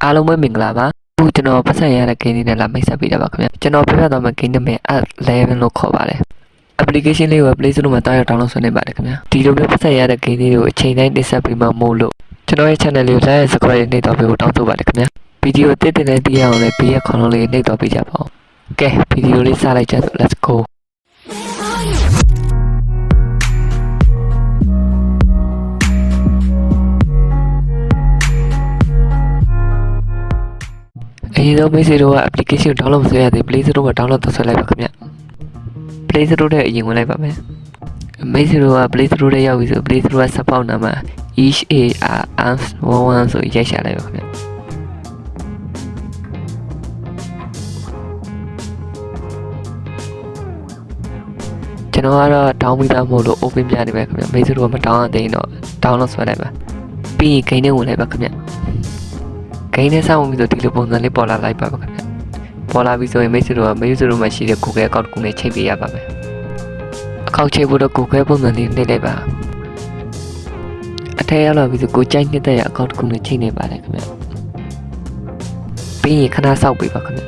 အားလုံးပဲမင်္ဂလာပါအခုကျွန်တော်ပတ်စံရတဲ့ game လေးနဲ့လာမိတ်ဆက်ပေးတာပါခင်ဗျကျွန်တော်ပြပြသွားမယ့် game နာမည် App11 လို့ခေါ်ပါတယ် application လေးကို Play Store မှာတောက်ရောက် download ဆွဲနေပါတယ်ခင်ဗျဒီလိုမျိုးပတ်စံရတဲ့ game လေးကိုအချိန်တိုင်းတင်ဆက်ပေးမှာမို့လို့ကျွန်တော်ရဲ့ channel လေးကို like and subscribe နှိပ်တော့ပေးဖို့တောင်းဆိုပါတယ်ခင်ဗျဗီဒီယိုတစ်တင်တဲ့သိရအောင်လည်းဘေးရခေါင်းလုံးလေးနှိပ်တော့ပေးကြပါဦးကဲဗီဒီယိုလေးစလိုက်ကြစို့ let's goအရင်ဆုံးမိတ်ဆွေတို့က application ကို download ဆွဲရသေး Play Store မှာ download ဆွဲလိုက်ပါခင်ဗျ Play Store ထဲအရင်ဝင်လိုက်ပါမယ်မိတ်ဆွေတို့က Play Store ထဲရောက်ပြီဆို Play Store က support နာမှာ EARS11 ဆိုရိုက်ရှာလိုက်ပါခင်ဗျကျွန်တော်ကတော့ down ပြီးသားမဟုတ်လို့ open ပြနေပဲခင်ဗျမိတ်ဆွေတို့ကမ down သေးရင်တော့ download ဆွဲလိုက်ပါပြီးရင် game ထဲဝင်လိုက်ပါခင်ဗျဂိမ်းနဲ့စောင့်ပြီးဆိုဒီလိုပုံစံလေးပေါ်လာလိုက်ပါခင်ဗျပေါ်လာပြီဆိုရင်မိတ်ဆွေတို့ကမိတ်ဆွေတို့မှာရှိတဲ့ Google account ကိုလည်းချိန်ပေးရပါမယ်အကောင့်ချိန်ဖို့တော့ Google ပုံစံလေးနှိပ်လိုက်ပါအထက်ရောက်လာပြီဆိုကိုကြိုက်နေတဲ့ account ကိုလည်းချိန်နေပါတယ်ခင်ဗျပြီးရင်ခဏစောင့်ပေးပါခင်ဗျ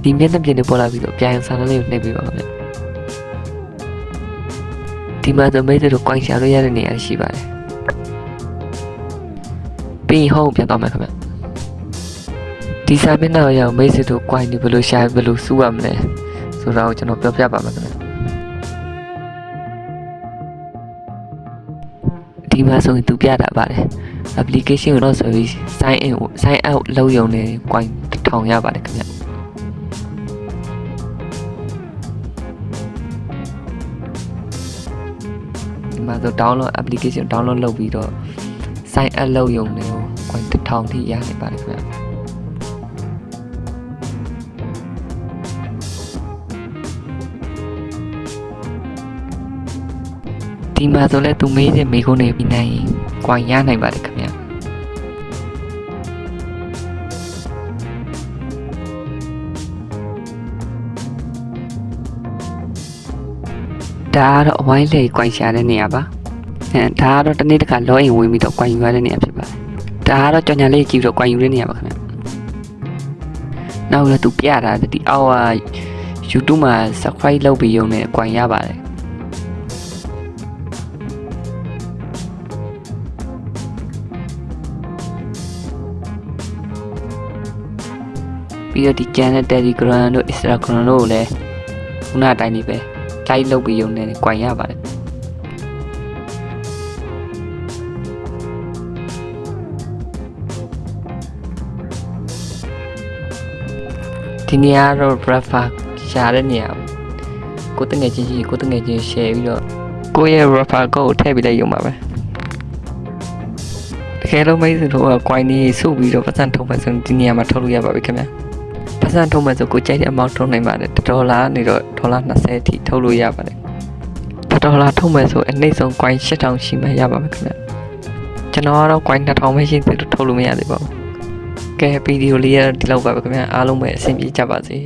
ဒီမျက်နှာပြင်တွေပေါ်လာပြီဆိုအပြိုင်ဆန်းလေးကိုနှိပ်ပေးပါခင်ဗျဒီမှာဆိုမိတ်ဆွေတို့ coin ရှာလို့ရတဲ့နေရာရှိပါတယ်ပြီးရင် home ပြန်သွားမယ်ခင်ဗျဒီစာမျက်နှာကိုရောက်မိတ်ဆွေတို့ coin တွေဘယ်လိုရှာဘယ်လိုစုရမလဲဆိုတော့ကျွန်တော်ပြောပြပါမယ်ခင်ဗျဒီမှာဆိုရင်သူပြတာပါတယ် application ကိုတော့ဆိုပြီး sign out လုပ်ရုံနဲ့ coin 1000ရပါတယ်ခင်ဗျမှာဆို download application download လုပ်ပြီးတော့ sign up လုပ်ရုံနဲ့ coin 1000ထိရနေပါတယ်ခင်ဗျဒီမှာဆိုလဲသူမေးတဲ့မိကုန်းတွေပြီးနိုင်ရင် coin ရနိုင်ပါတယ်ခင်ဗျဒါကတော့အဝိုင်းလေ coin ရှာတဲ့နေရာပါဒါကတော့တနေ့တစ်ခါ login ဝင်ပြီးတော့ coin ယူရတဲ့နေရာဖြစ်ပါတယ်ဒါကတော့ကြော်ညာလေးကြည့်ပြီးတော့ coin ယူတဲ့နေရာပါခင်ဗျနောက်လည်းသူပြတာဒီအောက်က YouTube မှာ subscribe လုပ်ပြီးရုံနဲ့ coin ရပါတယ်ပြီးတော့ဒီ channel Telegram တို့ Instagram တို့ကိုလည်းခုနအတိုင်းဒီပဲလိုက်လုပ်ပြီးရုံနဲ့ coin ရပါတယ်ဒီနေရာတော့ refer ရှာတဲ့နေရာကိုတငယ်ချင်းရှိကိုတငယ်ချင်း share ပြီးတော့ကိုရဲ့ refer code ကိုထည့်ပေးလိုက်ရုံပါပဲတကယ်လို့မိတ်ဆွေတို့က coin တွေစုပြီးတော့ပတ်စံထုတ်မှဆိုဒီနေရာမှာထုတ်လို့ရပါပြီခင်ဗျာပတ်စံထုတ်မှဆိုကိုကြိုက်တဲ့ amount ထုတ်နိုင်ပါတယ်$နေတော့$20အထိထုတ်လို့ရပါတယ်$ထုတ်မှဆိုအနည်းဆုံး coin 8000ရှိမှရပါမယ်ခင်ဗျကျွန်တော်ကတော့ coin 2000ပဲရှိသေးလို့ထုတ်လို့မရသေးပါဘူးကဲဗီဒီယိုလေးရဒီလောက်ပါပဲခင်ဗျအားလုံးပဲအဆင်ပြေကြပါစေ